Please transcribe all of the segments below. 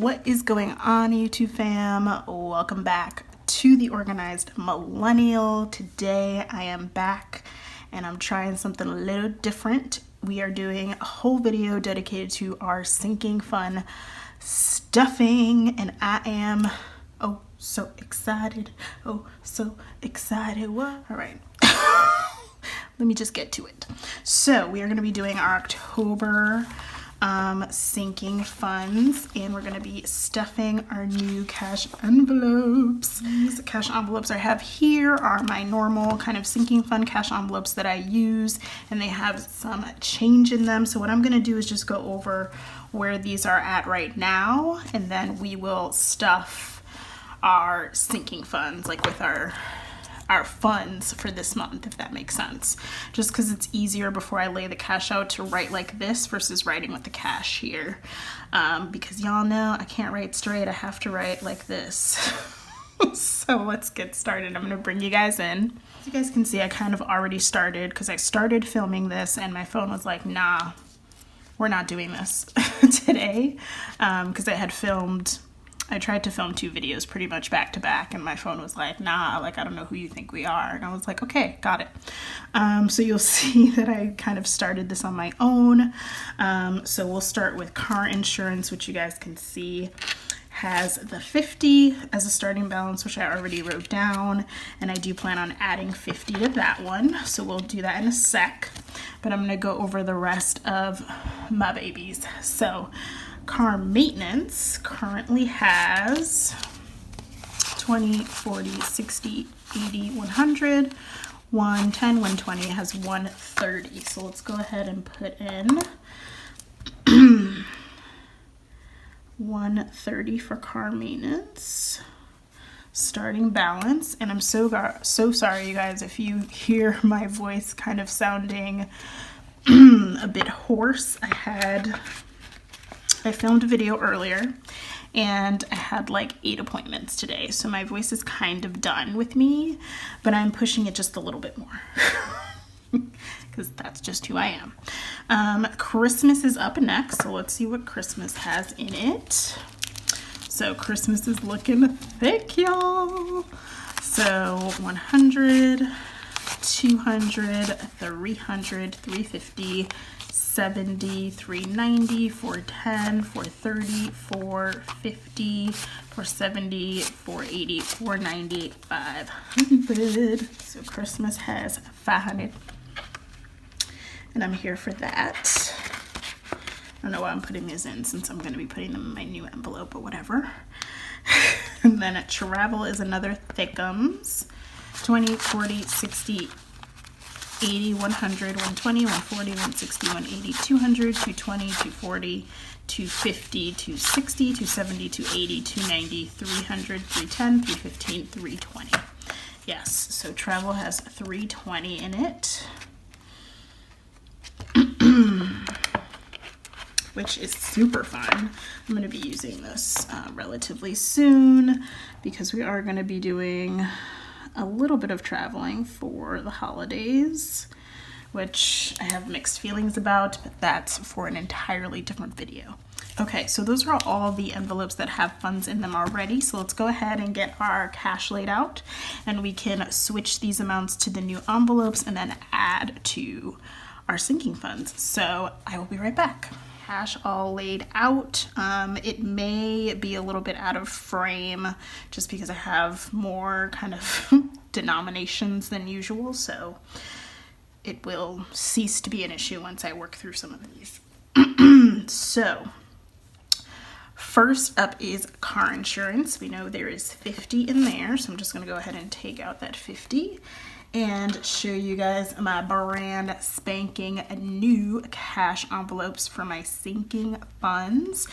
What is going on, YouTube fam? Welcome back to the Organized Millennial. Today I am back and I'm trying something a little different. We are doing a whole video dedicated to our sinking fun stuffing, and I am so excited. What? All right. Let me just get to it. So we are going to be doing our October sinking funds, and we're going to be stuffing our new cash envelopes. These cash envelopes I have here are my normal kind of sinking fund cash envelopes that I use, and they have some change in them. So what I'm going to do is just go over where these are at right now, and then we will stuff our sinking funds, like with our funds for this month, if that makes sense. Just because it's easier before I lay the cash out to write like this versus writing with the cash here. Because y'all know I can't write straight, I have to write like this. So let's get started. I'm gonna bring you guys in. As you guys can see, I kind of already started because I started filming this and my phone was like, nah, we're not doing this today. Because I tried to film 2 videos pretty much back to back, and my phone was like, nah, like, I don't know who you think we are. And I was like, okay, got it. So you'll see that I kind of started this on my own. So we'll start with car insurance, which you guys can see has the 50 as a starting balance, which I already wrote down, and I do plan on adding 50 to that one. So we'll do that in a sec, but I'm gonna go over the rest of my babies. So car maintenance currently has 20, 40, 60, 80, 100, 110, 120. It has 130. So let's go ahead and put in 130 for car maintenance starting balance. And I'm so sorry, you guys, if you hear my voice kind of sounding a bit hoarse. I filmed a video earlier and I had like 8 appointments today. So my voice is kind of done with me, but I'm pushing it just a little bit more because that's just who I am. Christmas is up next. So let's see what Christmas has in it. So Christmas is looking thick, y'all. So 100, 200, 300, 350, 70, 390, 410, 430, 450, 470, 480, 490, 500. So Christmas has 500. And I'm here for that. I don't know why I'm putting these in since I'm going to be putting them in my new envelope, but whatever. And then travel is another thickums. 20, 40, 60, 80, 100, 120, 140, 160, 180, 200, 220, 240, 250, 260, 270, 280, 290, 300, 310, 315, 320. Yes, so travel has 320 in it. Which is super fun. I'm going to be using this relatively soon because we are going to be doing a little bit of traveling for the holidays, which I have mixed feelings about, but that's for an entirely different video. Okay, so those are all the envelopes that have funds in them already. So let's go ahead and get our cash laid out, and we can switch these amounts to the new envelopes and then add to our sinking funds. So I will be right back. Cash all laid out. It may be a little bit out of frame just because I have more kind of denominations than usual, so it will cease to be an issue once I work through some of these. So first up is car insurance. We know there is 50 in there, so I'm just going to go ahead and take out that 50 and show you guys my brand spanking new cash envelopes for my sinking funds.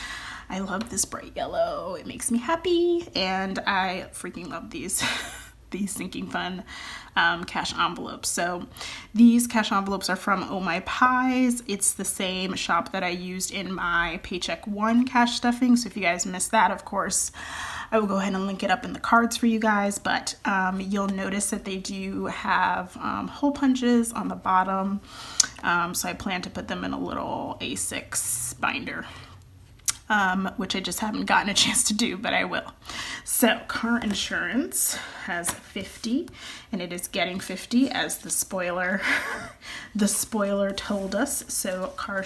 I love this bright yellow. It makes me happy, and I freaking love these sinking fun cash envelopes. So these cash envelopes are from Oh My Pies. It's the same shop that I used in my Paycheck One cash stuffing. So if you guys missed that, of course, I will go ahead and link it up in the cards for you guys, but you'll notice that they do have hole punches on the bottom. So I plan to put them in a little A6 binder. which I just haven't gotten a chance to do, but I will. So car insurance has 50, and it is getting 50 as the spoiler told us. So car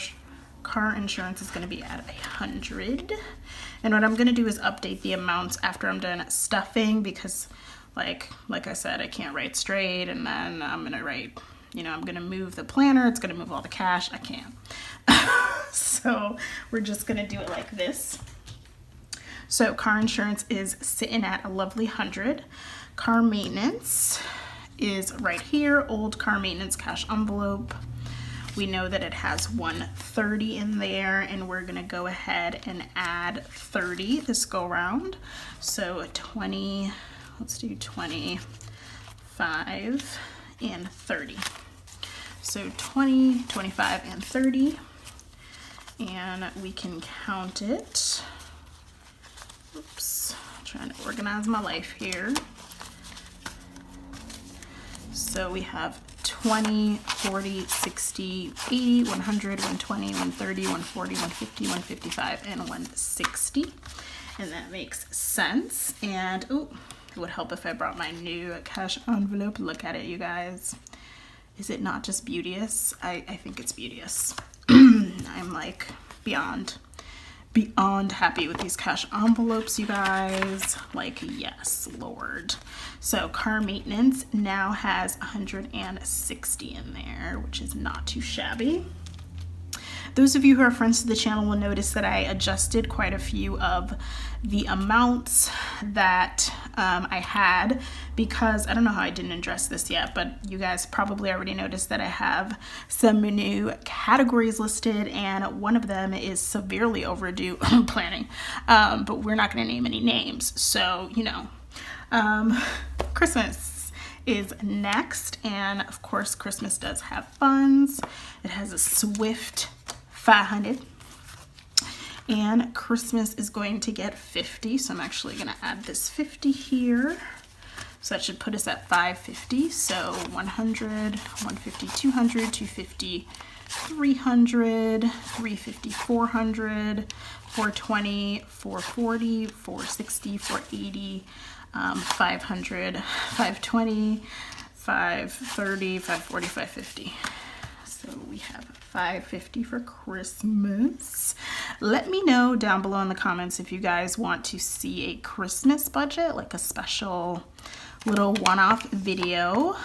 insurance is going to be at 100. And what I'm going to do is update the amounts after I'm done stuffing, because like I said, I can't write straight, and then I'm going to write, I'm going to move the planner, it's going to move all the cash. I can't. So we're just going to do it like this. So car insurance is sitting at a lovely 100. Car maintenance is right here, old car maintenance cash envelope. We know that it has 130 in there, and we're gonna go ahead and add 30 this go round. So 20, let's do 25 and 30. So 20, 25, and 30, and we can count it. Oops, trying to organize my life here. So we have 20, 40, 60, 80, 100, 120, 130, 140, 150, 155, and 160. And that makes sense. And oh, it would help if I brought my new cash envelope. Look at it, you guys. Is it not just beauteous? I think it's beauteous. I'm like beyond happy with these cash envelopes, you guys. Like, yes, Lord. So car maintenance now has 160 in there, which is not too shabby. Those of you who are friends to the channel will notice that I adjusted quite a few of the amounts that I had, because I don't know how I didn't address this yet, but you guys probably already noticed that I have some new categories listed, and one of them is severely overdue planning, but we're not going to name any names. So, Christmas is next, and of course Christmas does have funds. It has a swift 500, and Christmas is going to get 50, so I'm actually going to add this 50 here. So that should put us at 550. So 100, 150, 200, 250, 300, 350, 400, 420, 440, 460, 480, 500, 520, 530, 540, 550. So we have 550 for Christmas. Let me know down below in the comments if you guys want to see a Christmas budget, like a special little one-off video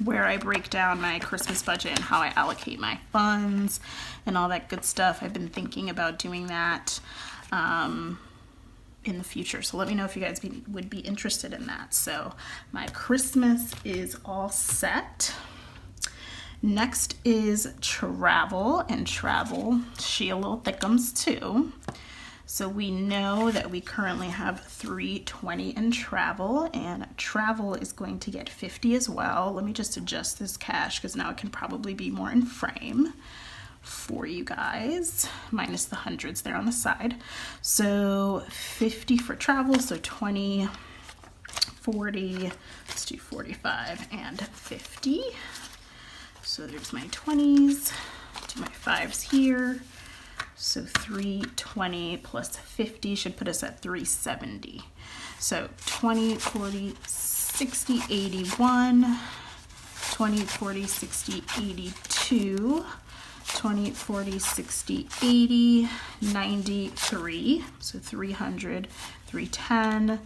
where I break down my Christmas budget and how I allocate my funds and all that good stuff. I've been thinking about doing that in the future. So let me know if you guys would be interested in that. So my Christmas is all set. Next is travel, and travel, she a little thickums too. So we know that we currently have 320 in travel, and travel is going to get 50 as well. Let me just adjust this cash because now it can probably be more in frame for you guys, minus the hundreds there on the side. So 50 for travel, so 20, 40, let's do 45 and 50. So there's my 20s, do my 5s here. So 320 plus 50 should put us at 370. So 20, 40, 60, 81, 20, 40, 60, 82, 20, 40, 60, 80, 93. So 300, 310,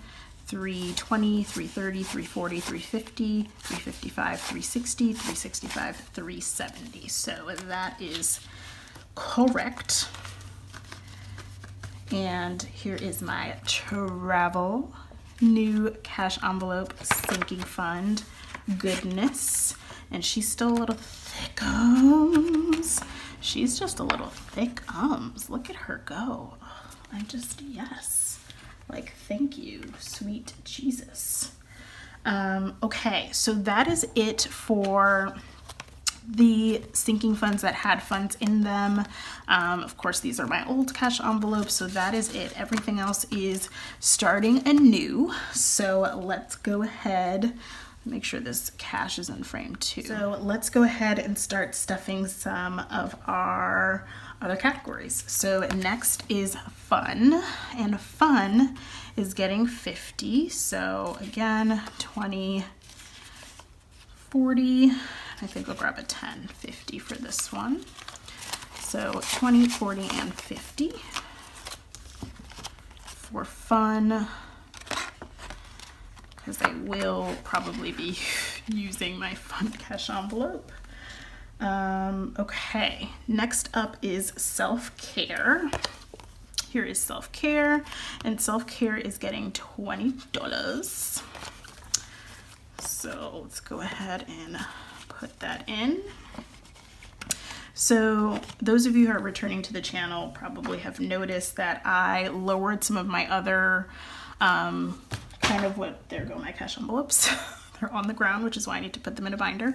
320, 330, 340, 350, 355, 360, 365, 370. So that is correct. And here is my travel new cash envelope sinking fund goodness. And she's still a little thickums. She's just a little thickums. Look at her go. I just, yes. Like, thank you, sweet Jesus. Okay, so that is it for the sinking funds that had funds in them. Of course, these are my old cash envelopes, so that is it. Everything else is starting anew. So let's go ahead. Make sure this cash is in frame too. So let's go ahead and start stuffing some of our other categories. So next is fun, and fun is getting 50. So again, 20, 40, I think we'll grab a 10, 50 for this one. So 20, 40, and 50 for fun, because I will probably be using my fun cash envelope. Okay, next up is self-care. Here is self-care, and self-care is getting $20. So let's go ahead and put that in. So those of you who are returning to the channel probably have noticed that I lowered some of my other there go my cash envelopes. They're on the ground, which is why I need to put them in a binder.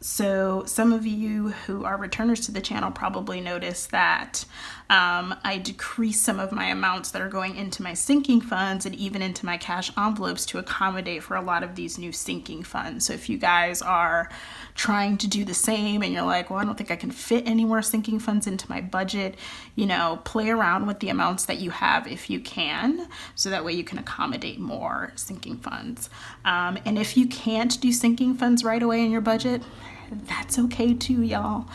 So some of you who are returners to the channel probably noticed that I decreased some of my amounts that are going into my sinking funds and even into my cash envelopes to accommodate for a lot of these new sinking funds. So if you guys are trying to do the same and you're like, well, I don't think I can fit any more sinking funds into my budget, you know, play around with the amounts that you have if you can, so that way you can accommodate more sinking funds. And if you can't do sinking funds right away in your budget, that's okay too, y'all.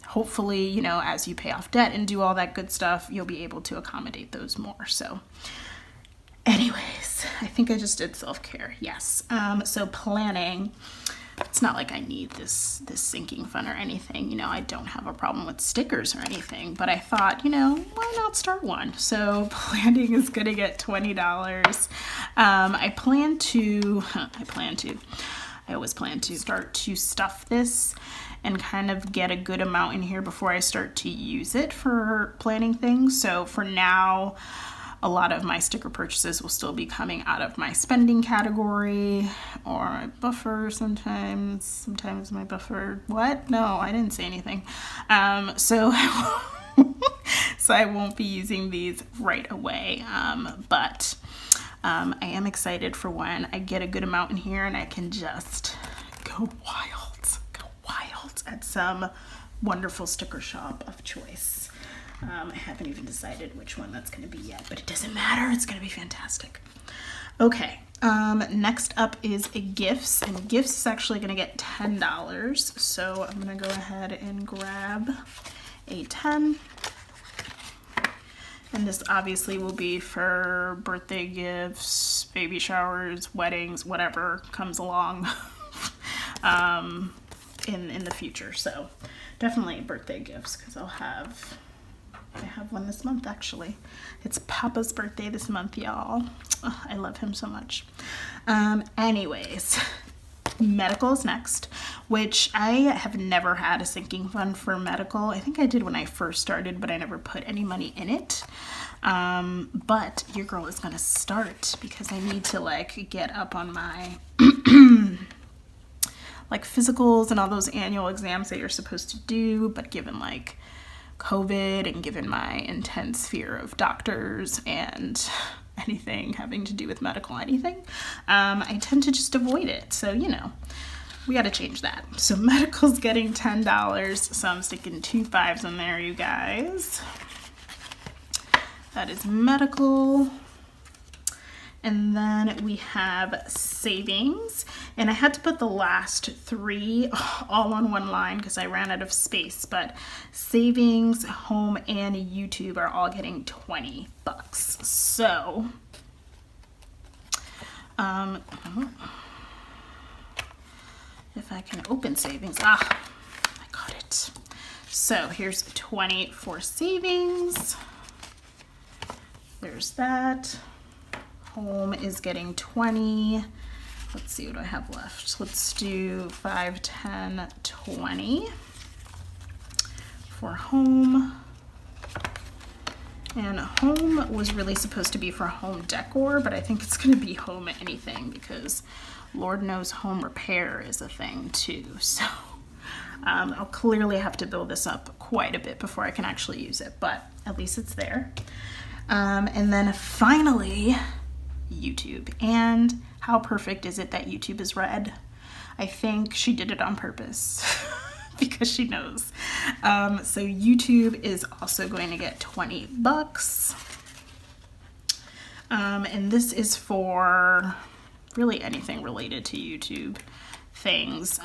Hopefully, you know, as you pay off debt and do all that good stuff, you'll be able to accommodate those more. So anyways, I think I just did self-care. Yes. So planning, it's not like I need this sinking fund or anything. You know, I don't have a problem with stickers or anything, but I thought, you know, why not start one? So planning is going to get $20. I always plan to start to stuff this and kind of get a good amount in here before I start to use it for planning things. So for now, a lot of my sticker purchases will still be coming out of my spending category or my buffer sometimes. Sometimes my buffer, what? No, I didn't say anything. So I won't be using these right away, but I am excited for when I get a good amount in here and I can just go wild at some wonderful sticker shop of choice. I haven't even decided which one that's going to be yet, but it doesn't matter. It's going to be fantastic. Okay, next up is gifts, and gifts is actually going to get $10. So I'm going to go ahead and grab a 10. And this obviously will be for birthday gifts, baby showers, weddings, whatever comes along in the future. So definitely birthday gifts, because I have one this month actually. It's Papa's birthday this month, y'all. Oh, I love him so much. Anyways, medical is next, which I have never had a sinking fund for medical. I think I did when I first started, but I never put any money in it. But your girl is gonna start, because I need to like get up on my like physicals and all those annual exams that you're supposed to do, but given like COVID and given my intense fear of doctors and anything having to do with medical anything, I tend to just avoid it. So, you know, we got to change that. So medical's getting $10. So I'm sticking 2 5s in there, you guys. That is medical. And then we have savings, and I had to put the last 3 all on one line because I ran out of space, but savings, home, and YouTube are all getting $20. So, if I can open savings, I got it. So here's 20 for savings. There's that. Home is getting 20. Let's see, what do I have left? Let's do 5, 10, 20 for home. And home was really supposed to be for home decor, but I think it's going to be home anything, because Lord knows home repair is a thing too. So I'll clearly have to build this up quite a bit before I can actually use it, but at least it's there. And then finally, YouTube. And how perfect is it that YouTube is red? I think she did it on purpose because she knows. So YouTube is also going to get $20. And this is for really anything related to YouTube things,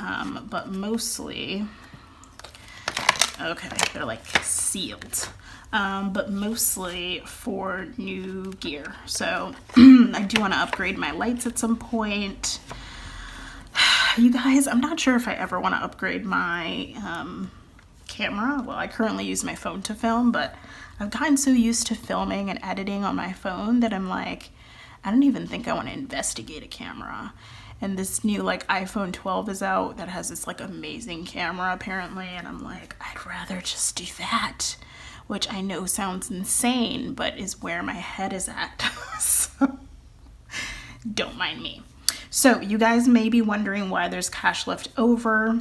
but mostly, okay, they're like sealed, but mostly for new gear. So I do want to upgrade my lights at some point. You guys, I'm not sure if I ever want to upgrade my camera. Well, I currently use my phone to film, but I've gotten so used to filming and editing on my phone that I'm like, I don't even think I want to investigate a camera. And this new like iPhone 12 is out that has this like amazing camera apparently, and I'm like, I'd rather just do that, which I know sounds insane, but is where my head is at. So don't mind me. So you guys may be wondering why there's cash left over.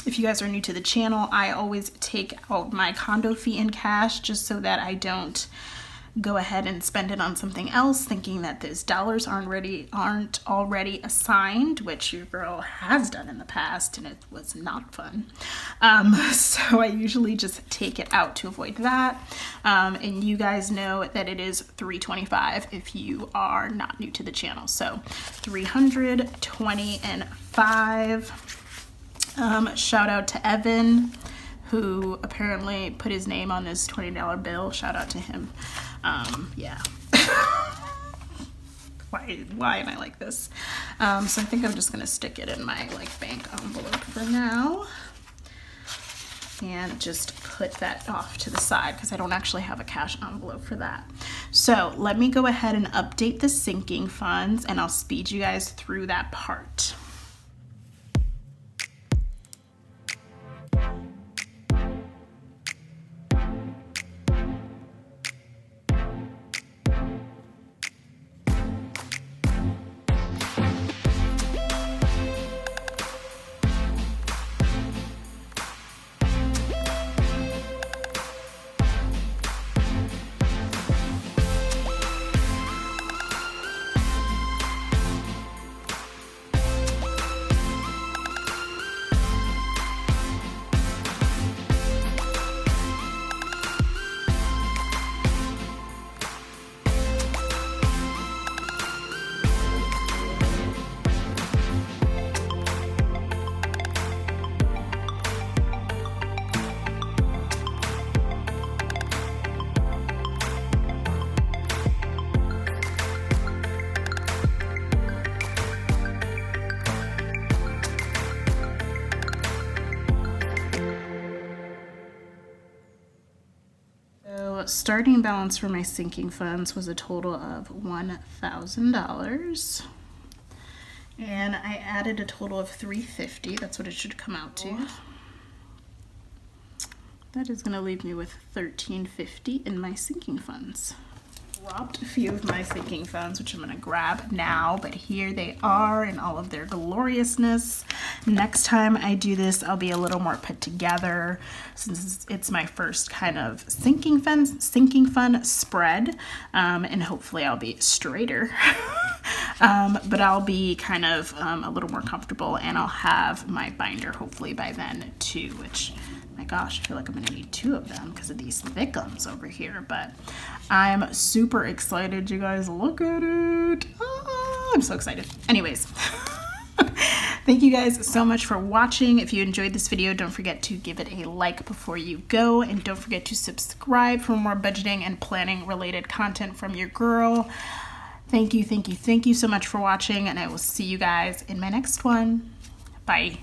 If you guys are new to the channel, I always take out my condo fee in cash just so that I don't go ahead and spend it on something else thinking that those dollars aren't already assigned, which your girl has done in the past, and it was not fun. So I usually just take it out to avoid that. And you guys know that it is $325 if you are not new to the channel. So $325. Shout out to Evan, who apparently put his name on this $20 bill. Shout out to him. Yeah. Why am I like this? So I think I'm just gonna stick it in my like bank envelope for now and just put that off to the side because I don't actually have a cash envelope for that. So let me go ahead and update the sinking funds, and I'll speed you guys through that part. Starting balance for my sinking funds was a total of $1,000, and I added a total of $350. That's what it should come out to. That is going to leave me with $1,350 in my sinking funds. Dropped a few of my sinking funds, which I'm going to grab now, but here they are in all of their gloriousness. Next time I do this, I'll be a little more put together since it's my first kind of sinking fund spread, and hopefully I'll be straighter. But I'll be kind of a little more comfortable, and I'll have my binder hopefully by then too, which, my gosh, I feel like I'm gonna need 2 of them because of these thickums over here, but I'm super excited. You guys, look at it. Oh, I'm so excited. Anyways, thank you guys so much for watching. If you enjoyed this video, don't forget to give it a like before you go, and don't forget to subscribe for more budgeting and planning related content from your girl. Thank you so much for watching, and I will see you guys in my next one. Bye.